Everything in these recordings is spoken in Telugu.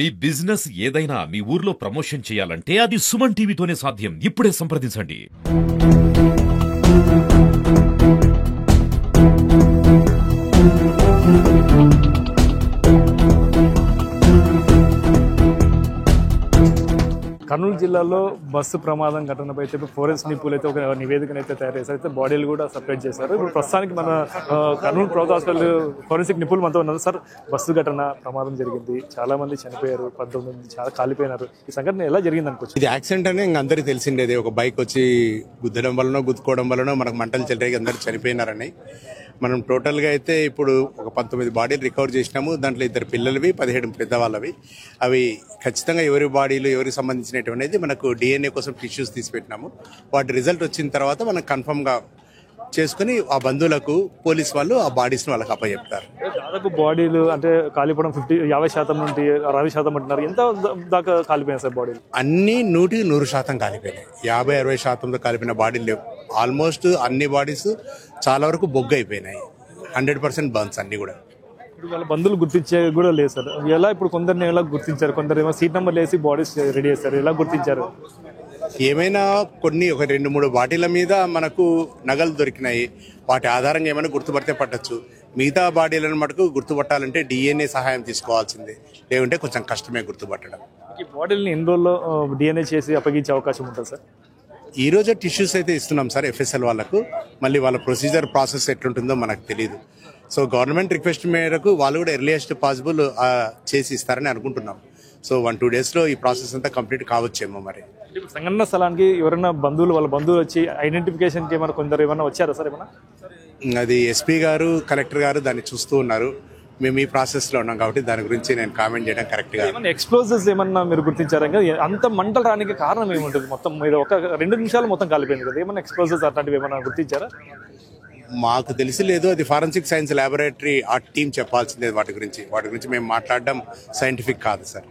మీ బిజినెస్ ఏదైనా మీ ఊర్లో ప్రమోషన్ చేయాలంటే అది సుమన్ టీవీతోనే సాధ్యం. ఇప్పుడే సంప్రదించండి. కర్నూలు జిల్లాలో బస్సు ప్రమాదం ఘటనపై అయితే ఫోరెన్సిక్ నిపుణులు అయితే ఒక నివేదికను అయితే తయారు చేశారు. అయితే బాడీలు కూడా సపరేట్ చేశారు. ఇప్పుడు ప్రస్తుతానికి మన కర్నూలు ప్రభుత్వ హాస్పిటల్ ఫోరెన్సిక్ నిపుణులు మనతో ఉన్నారు. సార్, బస్సు ఘటన ప్రమాదం జరిగింది, చాలా మంది చనిపోయారు, 19 మంది చాలా కాలిపోయినారు. ఈ సంఘటన ఎలా జరిగింది అనుకోవచ్చు? ఇది యాక్సిడెంట్ అని ఇంక అందరికీ తెలిసిండేది. ఒక బైక్ వచ్చి గుద్దడం వలన గుద్దుకోవడం వలన మనకు మంటలు చెల్లరేగి అందరు చనిపోయినారని. మనం టోటల్గా అయితే ఇప్పుడు ఒక 19 బాడీలు రికవర్ చేసినాము. దాంట్లో 2 పిల్లలవి, 17 పెద్దవాళ్ళవి. అవి ఖచ్చితంగా ఎవరి బాడీలు ఎవరికి సంబంధించినటువంటిది మనకు DNA కోసం టిష్యూస్ తీసిపెట్టినాము. వాటి రిజల్ట్ వచ్చిన తర్వాత మనం కన్ఫర్మ్గా చేసుకుని ఆ బంధువులకు పోలీస్ వాళ్ళు ఆ బాడీస్ని వాళ్ళకి అప్పచెప్తారు. దాదాపు బాడీలు అంటే కాలిపోవడం 50% నుండి 60% అంటున్నారు. ఎంత దాకా కాలిపోయాయి సార్ బాడీలు? అన్ని 100% కాలిపోయినాయి. 50-60%తో కాలిపోయిన బాడీలు లేవు. ఆల్మోస్ట్ అన్ని బాడీస్ చాలా వరకు బొగ్గు అయిపోయినాయి. 100% బర్న్స్ అన్ని కూడా. ఇప్పుడు వాళ్ళ బంధువులు గుర్తించే కూడా లేదు సార్. ఎలా ఇప్పుడు కొందరిని ఎలా గుర్తించారు? కొందరు ఏమో సీట్ నెంబర్లు వేసి బాడీస్ రెడీ చేస్తారు. ఎలా గుర్తించారు? ఏమైనా కొన్ని ఒక 2-3 బాటిల మీద మనకు నగలు దొరికినాయి. వాటి ఆధారంగా ఏమైనా గుర్తుపడితే పట్టచ్చు. మిగతా బాడీలను మటుకు గుర్తుపట్టాలంటే DNA సహాయం తీసుకోవాల్సిందే. లేకుంటే కొంచెం కష్టమే గుర్తుపట్టడం. ఈ బాడీలని ఎన్ని రోజుల్లో DNA చేసి అప్పగించే అవకాశం ఉంటుంది సార్? ఈ రోజే టిష్యూస్ అయితే ఇస్తున్నాం సార్ FSL వాళ్ళకు. మళ్ళీ వాళ్ళ ప్రొసీజర్ ప్రాసెస్ ఎట్లుంటుందో మనకు తెలియదు. సో గవర్నమెంట్ రిక్వెస్ట్ మేరకు వాళ్ళు కూడా ఎర్లియస్ట్ పాసిబుల్ చేసి ఇస్తారని అనుకుంటున్నాం. సో 1-2 డేస్లో ఈ ప్రాసెస్ అంతా కంప్లీట్ కావచ్చేమో. మరి సంఘటన స్థలానికి ఎవరైనా బంధువులు వాళ్ళ బంధువులు వచ్చి ఐడెంటిఫికేషన్కి ఏమైనా కొందరు ఏమైనా వచ్చారా సార్? ఏమైనా అది SP గారు, కలెక్టర్ గారు దాన్ని చూస్తూ ఉన్నారు. మేము ఈ ప్రాసెస్లో ఉన్నాం కాబట్టి దాని గురించి నేను కామెంట్ చేయడం కరెక్ట్గా. ఏమన్నా ఎక్స్ప్లోజివ్స్ ఏమన్నా మీరు గుర్తించారా? అంత మంటలు రానికి కారణం ఏముంటుంది? మొత్తం మీద ఒక 2 నిమిషాలు మొత్తం కాలిపోయింది కదా. ఏమన్నా ఎక్స్ప్లోజివ్స్ అట్లాంటివి ఏమన్నా గుర్తించారా? మాకు తెలిసి లేదు. అది ఫారెన్సిక్ సైన్స్ ల్యాబొరేటరీ ఆ టీం చెప్పాల్సిందే వాటి గురించి మేము మాట్లాడడం సైంటిఫిక్ కాదు సార్.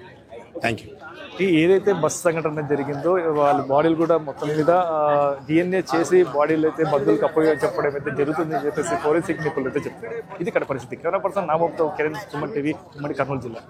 Thank you. ఏదైతే బస్సు సంఘటన జరిగిందో వాళ్ళ బాడీలు కూడా మొత్తం మీద DNA చేసి బాడీలు అయితే బంధువులకు అప్పగా చెప్పడం అయితే జరుగుతుంది అని చెప్పేసి ఫోరెన్సిక్ నిపుణులు అయితే చెప్తారు. ఇది ఇక్కడ పరిస్థితి. కెమెరా పర్సన్ నామోతో కిరణ్, సుమన్ టీవీ, ఉమ్మడి కర్నూలు జిల్లా.